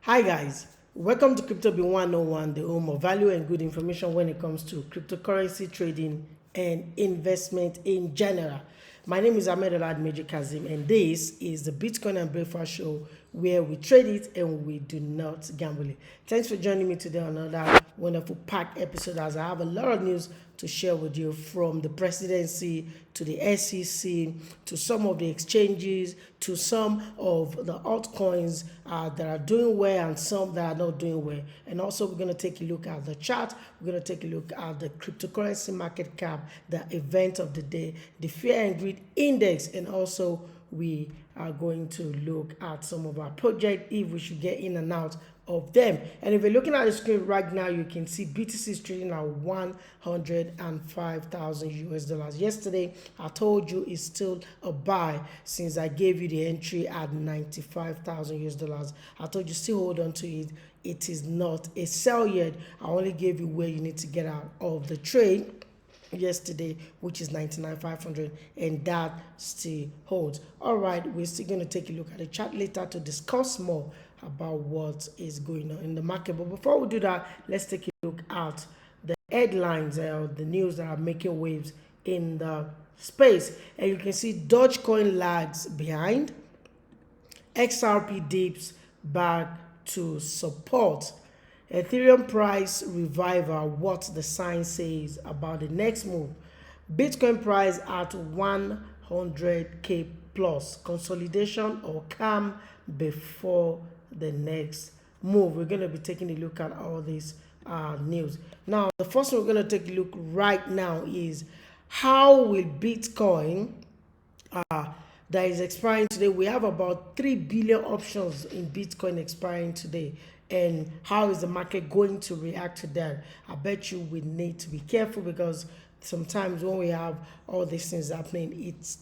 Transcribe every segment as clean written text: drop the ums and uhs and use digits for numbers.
Hi guys, welcome to Crypto Be 101, the home of value and good information when it comes to cryptocurrency trading and investment in general. My name is Ahmed Major Kazim, and this is the Bitcoin and Breakfast Show where we trade it and we do not gamble it. Thanks for joining me today on another wonderful packed episode, as I have a lot of news to share with you, from the presidency to the SEC to some of the exchanges to some of the altcoins that are doing well and some that are not doing well. And also we're going to take a look at the chart. We're going to take a look at the cryptocurrency market cap, the event of the day, the fear and greed index, and also we are going to look at some of our projects, if we should get in and out of them. And if you're looking at the screen right now, you can see BTC is trading at 105,000 US dollars. Yesterday I told you it's still a buy since I gave you the entry at 95,000 US dollars. I told you still hold on to it. It is not a sell yet. I only gave you where you need to get out of the trade yesterday, which is 99,500, and that still holds. All right, we're still going to take a look at the chart later to discuss more about what is going on in the market. But before we do that, let's take a look at the headlines, the news that are making waves in the space. And you can see Dogecoin lags behind, XRP dips back to support, Ethereum price revival, what the sign says about the next move. Bitcoin price at 100k plus, consolidation or calm before the next move. We're going to be taking a look at all these news. Now, the first one we're going to take a look right now is how will Bitcoin that is expiring today. We have about 3 billion options in Bitcoin expiring today. And how is the market going to react to that? I bet you we need to be careful, because sometimes when we have all these things happening, it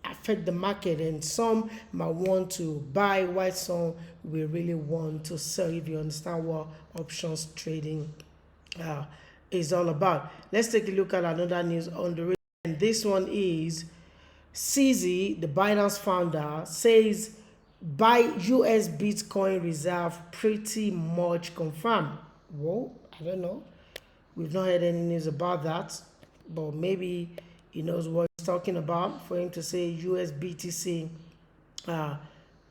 affect the market, and some might want to buy while some will really want to sell, if you understand what options trading is all about. Let's take a look at another news on the radio. And this one is CZ, the Binance founder, says buy US Bitcoin reserve pretty much confirmed. Whoa, I don't know. We've not heard any news about that, but maybe he knows what he's talking about for him to say US BTC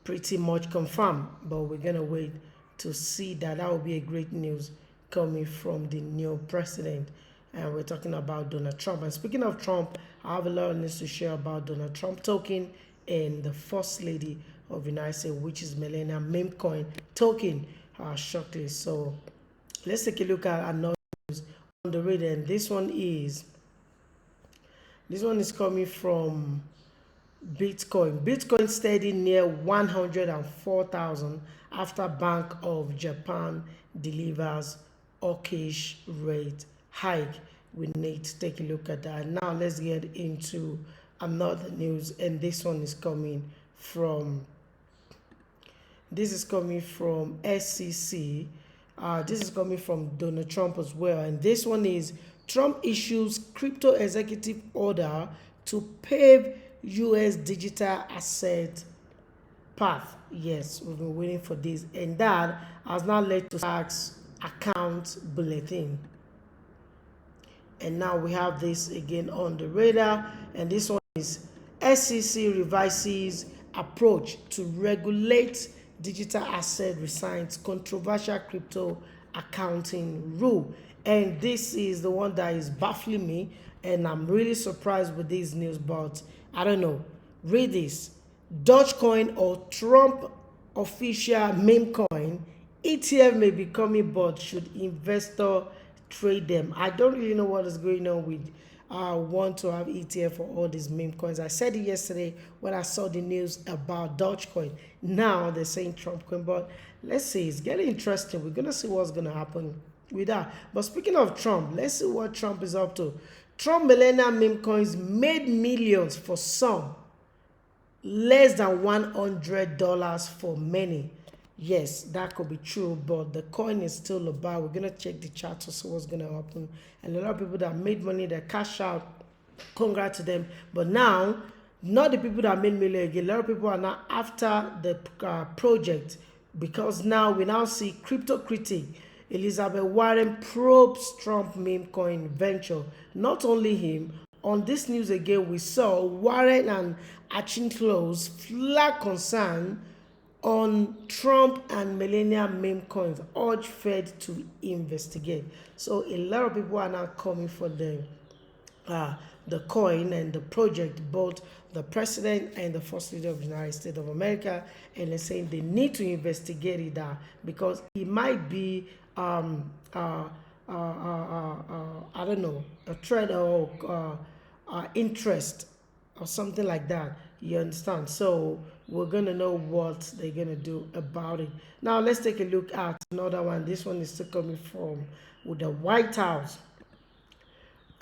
pretty much confirmed. But we're going to wait to see that. That would be a great news coming from the new president. And we're talking about Donald Trump. And speaking of Trump, I have a lot of news to share about Donald Trump token and the First Lady of the United States, which is Melania meme coin token, shortly. So let's take a look at another news on the radar. And this one is coming from Bitcoin. Bitcoin steady near 104,000 after Bank of Japan delivers hawkish rate hike. We need to take a look at that. Now let's get into another news, and this one is coming from SEC. This is coming from Donald Trump as well, and this one is Trump issues crypto executive order to pave US digital asset path. Yes, we've been waiting for this, and that has now led to tax account bulletin. And now we have this again on the radar, and this one is SEC revises approach to regulate digital asset, resigns controversial crypto accounting rule. And this is the one that is baffling me, and I'm really surprised with this news, but I don't know. Read this. Dogecoin or Trump official meme coin ETF may be coming, but should investor trade them? I don't really know what is going on with want to have ETF for all these meme coins. I said it yesterday when I saw the news about Dogecoin. Now they're saying Trump coin, but let's see, it's getting interesting. We're gonna see what's gonna happen with that. But speaking of Trump, let's see what Trump is up to. Trump millennial meme coins made millions for some, less than $100 for many. Yes, that could be true, but the coin is still a buy. We're going to check the chart to see what's going to happen. And a lot of people that made money, that cash out, congrats to them. But now, not the people that made million again. A lot of people are now after the project because now we now see crypto critic Elizabeth Warren probes Trump meme coin venture. Not only him, on this news again, we saw Warren and Achinclose flag concern on Trump and Melania meme coins, urge Fed to investigate. So a lot of people are now coming for uh, the coin and the project, both the president and the first lady of the United States of America, and they're saying they need to investigate it because it might be I don't know, a threat or interest or something like that. You understand? So we're gonna know what they're gonna do about it. Now let's take a look at another one. This one is still coming from with the White House.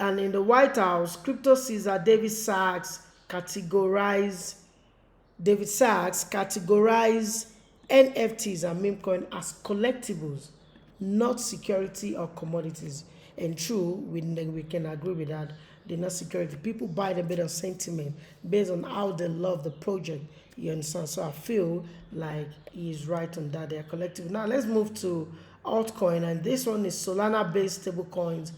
And in the White House, crypto Caesar David Sachs categorize NFTs and meme coin as collectibles, not security or commodities. And true, we can agree with that. They're not security. People buy them based on sentiment, based on how they love the project. You understand? So I feel like he's right on that. They're collective. Now let's move to altcoin, and this one is Solana-based stablecoins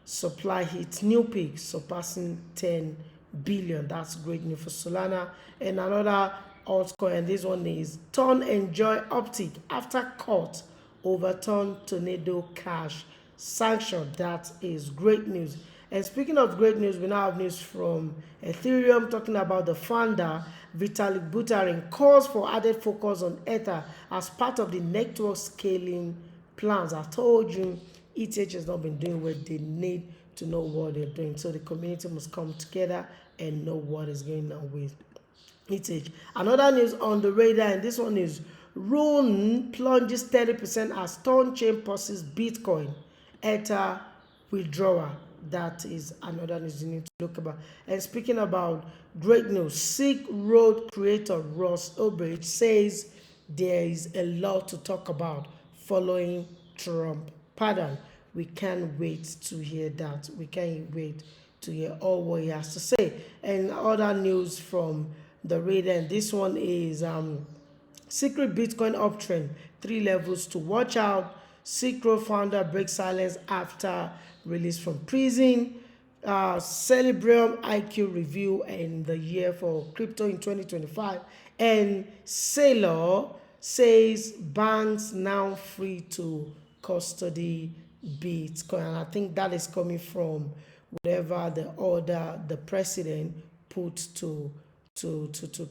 supply hits new peak, surpassing 10 billion. That's great news for Solana. And another altcoin, and this one is Ton Enjoy Optic after court overturn Tornado Cash sanction. That is great news. And speaking of great news, we now have news from Ethereum talking about the founder Vitalik Buterin calls for added focus on Ether as part of the network scaling plans. I told you ETH has not been doing what they need to know what they're doing. So the community must come together and know what is going on with ETH. Another news on the radar, and this one is RUNE plunges 30% as Torn Chain pauses Bitcoin Ether withdrawal. That is another news you need to look about. And speaking about great news, Silk Road creator Ross Ulbricht says there is a lot to talk about following Trump pardon. We can't wait to hear that. We can't wait to hear all what he has to say. And other news from the radar, and this one is secret Bitcoin uptrend, 3 levels to watch out. Silk Road founder breaks silence after release from prison. Celebrium IQ review and the year for crypto in 2025. And Sailor says banks now free to custody Bitcoin. And I think that is coming from whatever the order the president put to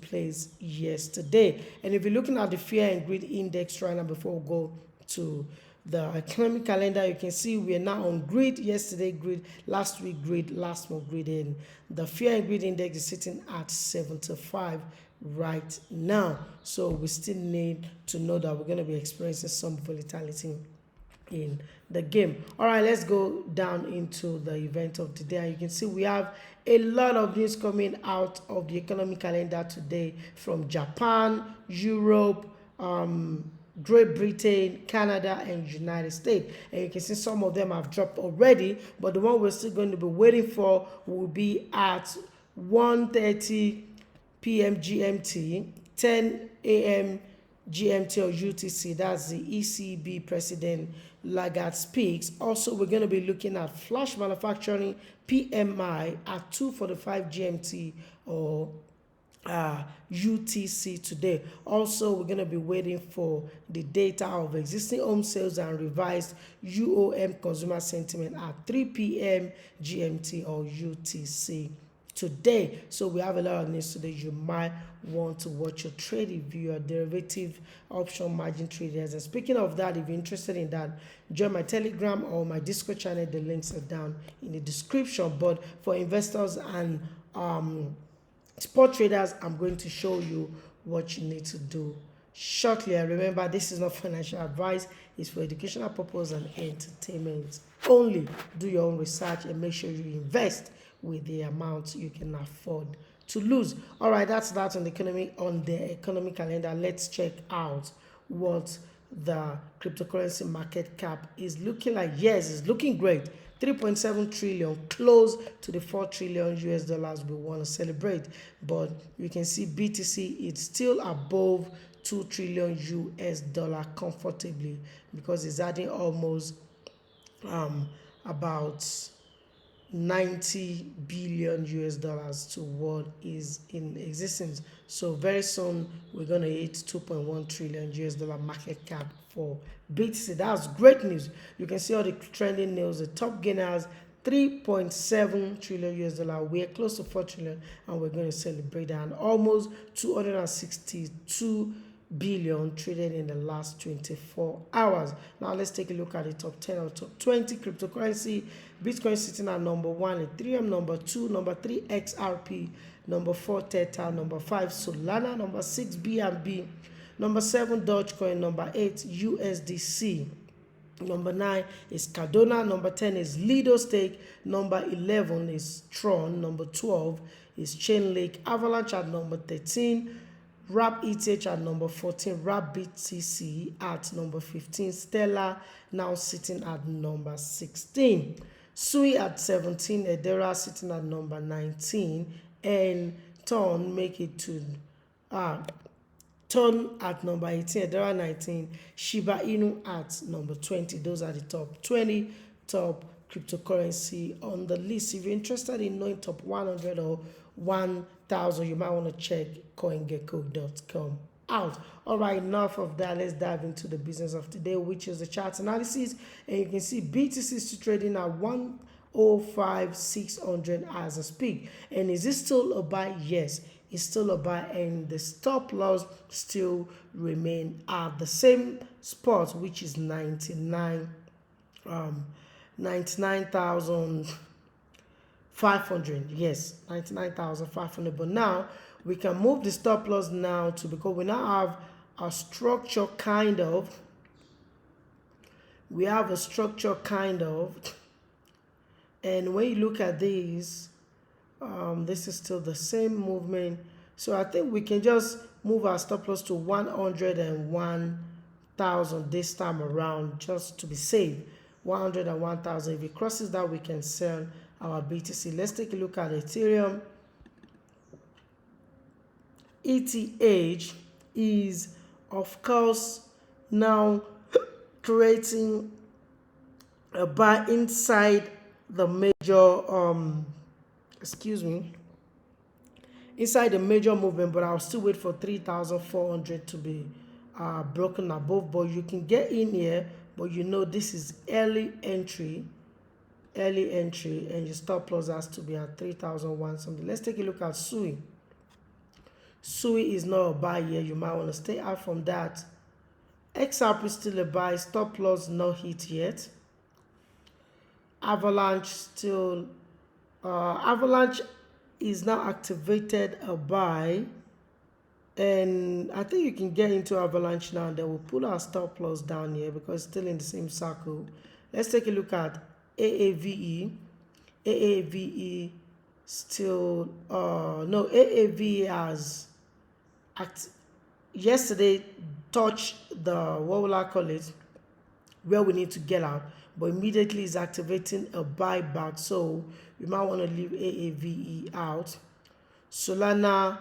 place yesterday. And if you're looking at the fear and greed index right now, before we go to the economic calendar, you can see we are now on grid. Yesterday grid, last week grid, last month grid, and the fear and greed index is sitting at 75 right now. So we still need to know that we're going to be experiencing some volatility in the game. All right, let's go down into the event of today. And you can see we have a lot of news coming out of the economic calendar today from Japan, Europe, Great Britain, Canada, and United States. And you can see some of them have dropped already, but the one we're still going to be waiting for will be at 1:30 p.m. GMT, 10 a.m. GMT or UTC. That's the ECB President Lagarde speaks. Also, we're going to be looking at flash manufacturing PMI at 2:45 GMT or UTC today. Also, we're going to be waiting for the data of existing home sales and revised UOM consumer sentiment at 3 p.m. GMT or UTC today. So we have a lot of news today. You might want to watch your trade if you are derivative option margin traders. And speaking of that, if you're interested in that, join my Telegram or my Discord channel. The links are down in the description. But for investors and spot traders, I'm going to show you what you need to do shortly. And remember, this is not financial advice. It's for educational purpose and entertainment only. Do your own research and make sure you invest with the amount you can afford to lose. All right, that's that on the economic calendar. Let's check out what the cryptocurrency market cap is looking like. Yes, it's looking great. 3.7 trillion, close to the 4 trillion US dollars we want to celebrate. But you can see BTC, it's still above 2 trillion US dollar comfortably, because it's adding almost about 90 billion US dollars to what is in existence. So very soon we're going to hit 2.1 trillion US dollar market cap for BTC. That's great news. You can see all the trending news. The top gainers, 3.7 trillion US dollar. We're close to 4 trillion, and we're going to celebrate that. And almost 262 billion traded in the last 24 hours. Now let's take a look at the top 10 or top 20 cryptocurrency. Bitcoin sitting at number 1, Ethereum number 2, number 3 XRP, number 4 Theta, number 5 Solana, number 6 BNB, number 7 Dogecoin, number 8 USDC. Number 9 is Cardano, number 10 is Lido Stake, number 11 is Tron, number 12 is Chainlink, Avalanche at number 13, Wrap ETH at number 14, Wrap BTC at number 15, Stellar now sitting at number 16, Sui at 17, Edera sitting at number 19, and Ton make it to Ton at number 18, Edera 19, Shiba Inu at number 20. Those are the top 20 top cryptocurrency on the list. If you're interested in knowing top 100 or 1,000, you might want to check coingecko.com out. All right, enough of that. Let's dive into the business of today, which is the chart analysis. And you can see BTC is still trading at 105,600 as I speak. And is this still a buy? Yes, it's still a buy, and the stop loss still remain at the same spot, which is 99,500. Yes, 99,500. But now we can move the stop loss now to, because we now have a structure kind of. We have a structure kind of. And when you look at these, this is still the same movement. So I think we can just move our stop loss to 101,000 this time around, just to be safe. 101,000. If it crosses that, we can sell our BTC. Let's take a look at Ethereum. ETH is, of course, now creating a buy inside the major inside the major movement, but I'll still wait for 3,400 to be broken above. But you can get in here, but you know this is early entry, and your stop loss has to be at 3,001 something. Let's take a look at Sui. Sui is not a buy here. You might want to stay out from that. XRP is still a buy. Stop loss not hit yet. Avalanche still. Avalanche is now activated a buy. And I think you can get into Avalanche now. They will put our stop loss down here because it's still in the same circle. Let's take a look at AAVE. AAVE still. No, AAVE has yesterday touched the, what will I call it, where we need to get out, but immediately is activating a buyback, so we might want to leave AAVE out. Solana,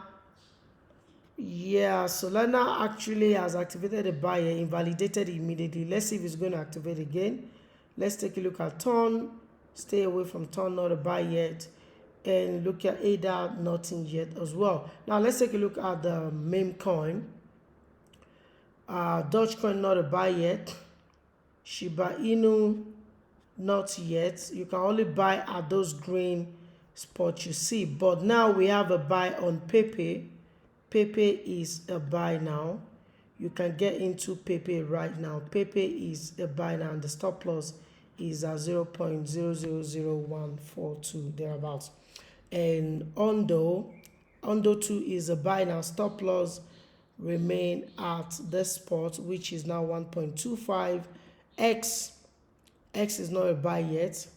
yeah, Solana actually has activated a buy, invalidated immediately. Let's see if it's going to activate again. Let's take a look at Ton. Stay away from Ton, not a buy yet. And look at ADA, nothing yet as well. Now let's take a look at the meme coin. Dogecoin, not a buy yet. Shiba Inu, not yet. You can only buy at those green spots you see. But now we have a buy on Pepe. Pepe is a buy now. You can get into Pepe right now. Pepe is a buy now, and the stop loss is at 0.000142 thereabouts. And Ondo 2 is a buy now. Stop loss remain at this spot, which is now 1.25. X is not a buy yet.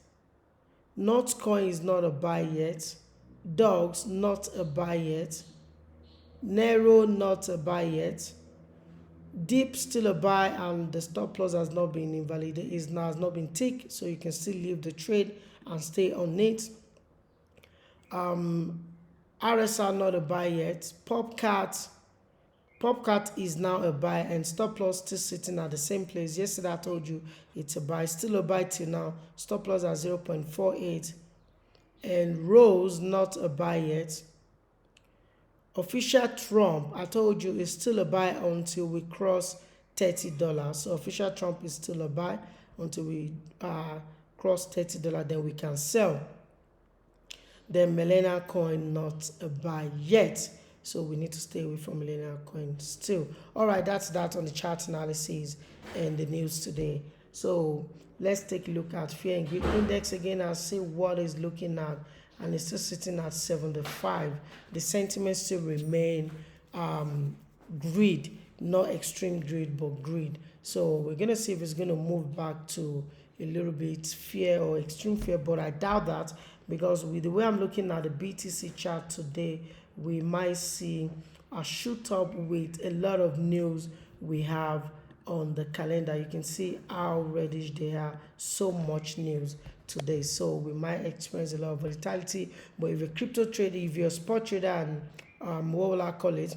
Notcoin is not a buy yet. Dogs, not a buy yet. Nero, not a buy yet. Deep, still a buy, and the stop loss has not been invalidated, has not been ticked, so you can still leave the trade and stay on it. RSR, not a buy yet. Popcat Popcat is now a buy, and stop loss still sitting at the same place. Yesterday I told you it's a buy, still a buy till now. Stop loss at 0.48, and Rose not a buy yet. Official Trump, I told you, is still a buy until we cross $30. So official Trump is still a buy until we cross $30, then we can sell. Then Millennial Coin not a buy yet, so we need to stay away from Millennial Coin still. All right, that's that on the chart analysis and the news today. So let's take a look at Fear and Greed Index again and see what it's looking at, and it's still sitting at 75. The sentiment still remain greed, not extreme greed, but greed. So we're gonna see if it's gonna move back to a little bit fear or extreme fear, but I doubt that, because with the way I'm looking at the BTC chart today, we might see a shoot up with a lot of news we have on the calendar. You can see how reddish they are, so much news today, so we might experience a lot of volatility. But if you're a crypto trader, if you're a spot trader, and what will I call it,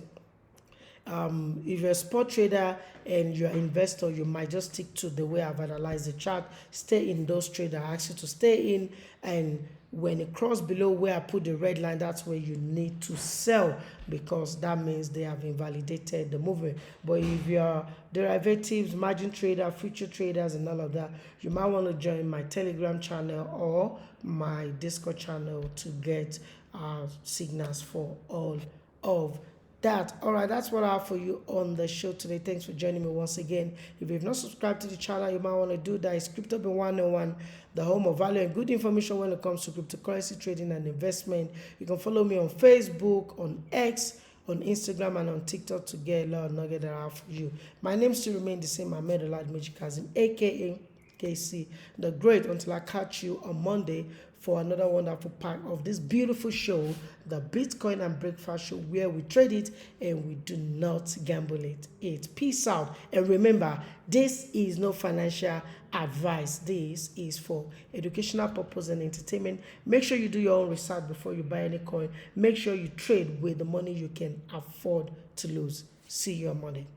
if you're a spot trader and you're an investor, you might just stick to the way I've analyzed the chart. Stay in those traders. I ask you to stay in, and when it crosses below where I put the red line, that's where you need to sell, because that means they have invalidated the movement. But if you're derivatives, margin trader, future traders, and all of that, you might want to join my Telegram channel or my Discord channel to get signals for all of that. All right, that's what I have for you on the show today. Thanks for joining me once again. If you've not subscribed to the channel, you might want to do that. It's Crypto101, the home of value and good information when it comes to cryptocurrency trading and investment. You can follow me on Facebook, on X, on Instagram, and on TikTok to get a lot of nuggets that I have for you. My name still remains the same. Ahmed Oladimeji Kazim, aka KC the Great. Until I catch you on Monday for another wonderful part of this beautiful show, the Bitcoin and Breakfast Show, where we trade it and we do not gamble it. Peace out. And remember, this is no financial advice. This is for educational purpose and entertainment. Make sure you do your own research before you buy any coin. Make sure you trade with the money you can afford to lose. See you on Monday.